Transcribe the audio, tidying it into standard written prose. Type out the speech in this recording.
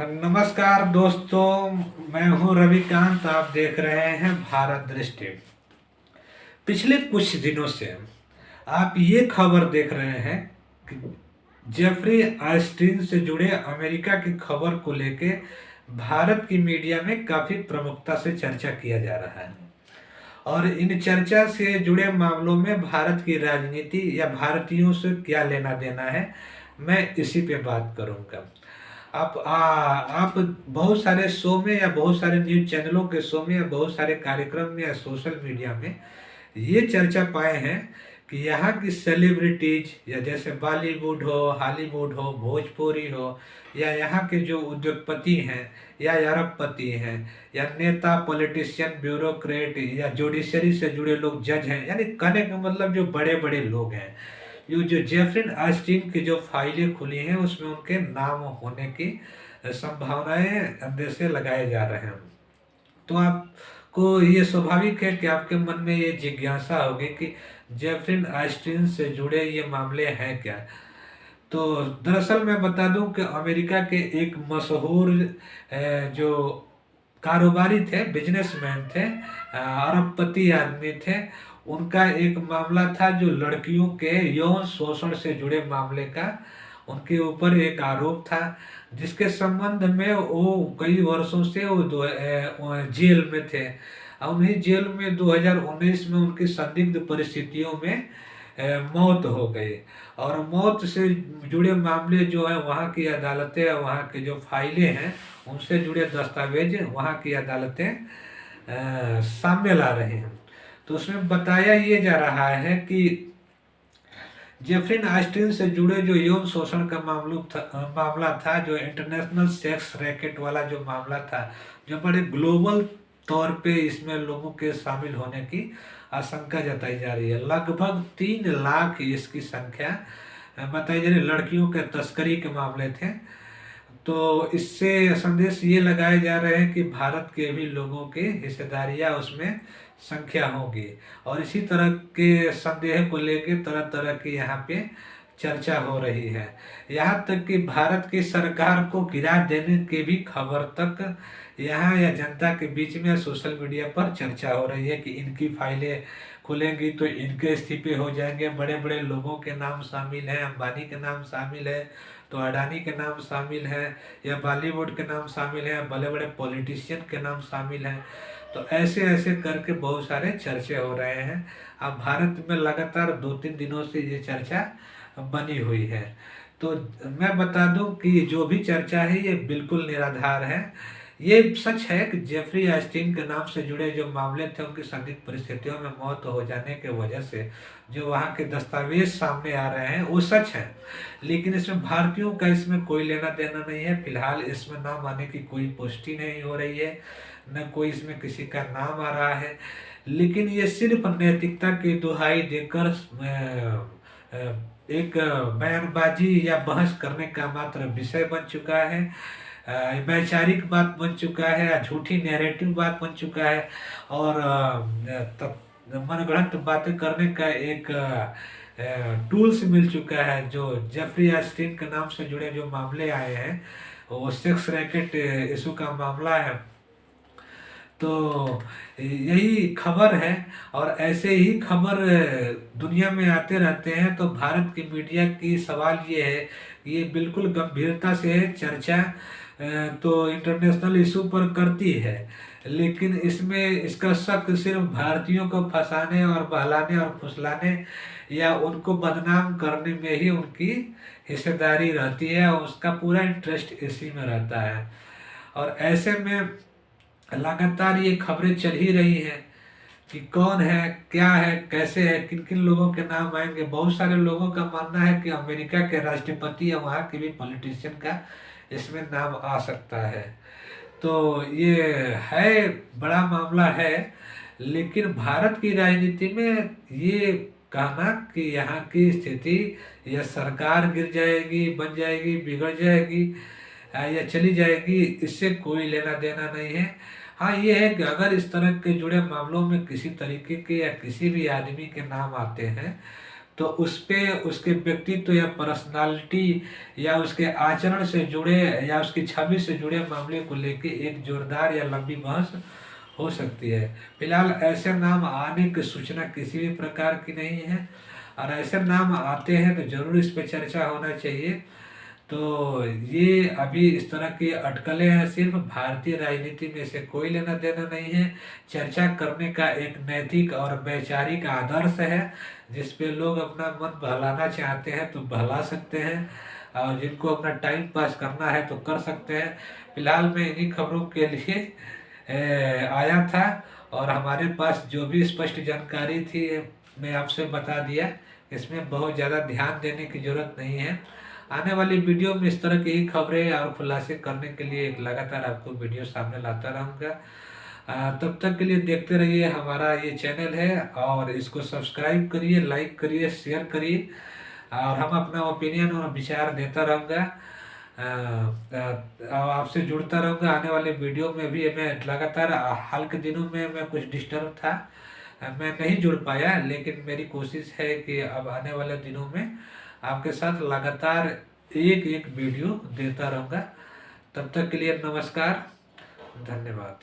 नमस्कार दोस्तों, मैं हूं रविकांत। आप देख रहे हैं भारत दृष्टि। पिछले कुछ दिनों से आप ये खबर देख रहे हैं कि जेफरी आइंस्टीन से जुड़े अमेरिका की खबर को लेके भारत की मीडिया में काफी प्रमुखता से चर्चा किया जा रहा है। और इन चर्चा से जुड़े मामलों में भारत की राजनीति या भारतीयों से क्या लेना देना है, मैं इसी पे बात करूंगा। आप बहुत सारे शो में या बहुत सारे न्यूज चैनलों के शो में या बहुत सारे कार्यक्रम में या सोशल मीडिया में ये चर्चा पाए हैं कि यहाँ की सेलिब्रिटीज या जैसे बॉलीवुड हो, हॉलीवुड हो, भोजपुरी हो, या यहाँ के जो उद्योगपति हैं या अरबपति हैं या नेता, पॉलिटिशियन, ब्यूरोक्रेट या जुडिशरी से जुड़े लोग, जज हैं, यानी कहने का मतलब जो बड़े बड़े लोग हैं, जो जेफरी आइंस्टीन की जो फाइलें खुली हैं उसमें उनके नाम होने की संभावनाएं अंदेशे लगाए जा रहे हैं। तो आपको ये स्वाभाविक है कि आपके मन में ये जिज्ञासा होगी कि जेफरी आइंस्टीन से जुड़े ये मामले हैं क्या। तो दरअसल मैं बता दूं कि अमेरिका के एक मशहूर जो कारोबारी थे, बिजनेसमैन थे, अरबपति आदमी थे, उनका एक मामला था जो लड़कियों के यौन शोषण से जुड़े मामले का उनके ऊपर एक आरोप था, जिसके संबंध में वो कई वर्षों से वो जेल में थे। और उन्हीं जेल में 2019 में उनकी संदिग्ध परिस्थितियों में मौत हो गई। और मौत से जुड़े मामले जो है वहाँ की अदालतें, वहाँ के जो फाइलें हैं, उनसे जुड़े दस्तावेज वहाँ की अदालतें सामने ला रहे हैं। तो उसमें बताया ये जा रहा है कि जेफरी आइंस्टीन से जुड़े जो यौन शोषण का मामला था, जो इंटरनेशनल सेक्स रैकेट वाला जो मामला था, जो बड़े ग्लोबल तौर पे इसमें लोगों के शामिल होने की आशंका जताई जा रही है। लगभग 3 लाख इसकी संख्या बताई जा रही है। लड़कियों के तस्करी के मामले थे। तो इससे संदेश ये लगाए जा रहे हैं कि भारत के भी लोगों की हिस्सेदारियां उसमें संख्या होगी। और इसी तरह के संदेह को लेकर तरह तरह की यहाँ पे चर्चा हो रही है। यहाँ तक कि भारत की सरकार को गिरा देने की भी खबर तक यहाँ या जनता के बीच में सोशल मीडिया पर चर्चा हो रही है कि इनकी फाइलें खुलेंगी तो इनके इस्तीफे हो जाएंगे। बड़े बड़े लोगों के नाम शामिल हैं, अंबानी के नाम शामिल है, तो अडानी के नाम शामिल है, या बॉलीवुड के नाम शामिल है, बड़े बड़े पॉलिटिशियन के नाम शामिल हैं। तो ऐसे ऐसे करके बहुत सारे चर्चे हो रहे हैं। अब भारत में लगातार 2-3 दिनों से ये चर्चा बनी हुई है। तो मैं बता दूं कि जो भी चर्चा है ये बिल्कुल निराधार है। ये सच है कि जेफरी आइंस्टीन के नाम से जुड़े जो मामले थे, उनकी संदिग्ध परिस्थितियों में मौत हो जाने के वजह से जो वहाँ के दस्तावेज सामने आ रहे हैं वो सच है। लेकिन इसमें भारतीयों का इसमें कोई लेना देना नहीं है। फिलहाल इसमें नाम आने की कोई पुष्टि नहीं हो रही है, न कोई इसमें किसी का नाम आ रहा है। लेकिन ये सिर्फ नैतिकता की दुहाई देकर एक बयानबाजी या बहस करने का मात्र विषय बन चुका है, वैचारिक बात बन चुका है, या झूठी नैरेटिव बात बन चुका है, और मनगढ़ंत बातें करने का एक टूल्स मिल चुका है। जो जेफरी आइंस्टीन के नाम से जुड़े जो मामले आए हैं, वो सेक्स रैकेट इशू का मामला है। तो यही खबर है, और ऐसे ही खबर दुनिया में आते रहते हैं। तो भारत की मीडिया की सवाल ये है कि ये बिल्कुल गंभीरता से चर्चा तो इंटरनेशनल इशू पर करती है, लेकिन इसमें इसका शक सिर्फ भारतीयों को फंसाने और बहलाने और फुसलाने या उनको बदनाम करने में ही उनकी हिस्सेदारी रहती है, और उसका पूरा इंटरेस्ट इसी में रहता है। और ऐसे में लगातार ये खबरें चल ही रही हैं कि कौन है, क्या है, कैसे है, किन किन लोगों के नाम आएंगे। बहुत सारे लोगों का मानना है कि अमेरिका के राष्ट्रपति या वहाँ के भी पॉलिटिशियन का इसमें नाम आ सकता है। तो ये है, बड़ा मामला है। लेकिन भारत की राजनीति में ये कहना कि यहाँ की स्थिति या सरकार गिर जाएगी, बन जाएगी, बिगड़ जाएगी या चली जाएगी, इससे कोई लेना देना नहीं है। हाँ, ये है कि अगर इस तरह के जुड़े मामलों में किसी तरीके के या किसी भी आदमी के नाम आते हैं, तो उस पे उसके व्यक्तित्व या पर्सनालिटी या उसके आचरण से जुड़े या उसकी छवि से जुड़े मामले को लेके एक जोरदार या लंबी बहस हो सकती है। फिलहाल ऐसे नाम आने की सूचना किसी भी प्रकार की नहीं है, और ऐसे नाम आते हैं तो जरूर इस पे चर्चा होना चाहिए। तो ये अभी इस तरह की अटकलें हैं, सिर्फ भारतीय राजनीति में से कोई लेना देना नहीं है। चर्चा करने का एक नैतिक और वैचारिक आदर्श है, जिस पे लोग अपना मन बहलाना चाहते हैं तो बहला सकते हैं, और जिनको अपना टाइम पास करना है तो कर सकते हैं। फिलहाल मैं इन्हीं खबरों के लिए आया था, और हमारे पास जो भी स्पष्ट जानकारी थी मैं आपसे बता दिया। इसमें बहुत ज़्यादा ध्यान देने की जरूरत नहीं है। आने वाली वीडियो में इस तरह की ही खबरें और खुलासे करने के लिए एक लगातार आपको वीडियो सामने लाता रहूँगा। तब तक के लिए देखते रहिए, हमारा ये चैनल है और इसको सब्सक्राइब करिए, लाइक करिए, शेयर करिए, और हम अपना ओपिनियन और विचार देता रहूँगा। आपसे जुड़ता रहूँगा। आने वाले वीडियो में भी मैं लगातार, हाल के दिनों में मैं कुछ डिस्टर्ब था, मैं नहीं जुड़ पाया, लेकिन मेरी कोशिश है कि अब आने वाले दिनों में आपके साथ लगातार एक एक वीडियो देता रहूँगा। तब तक के लिए नमस्कार, धन्यवाद।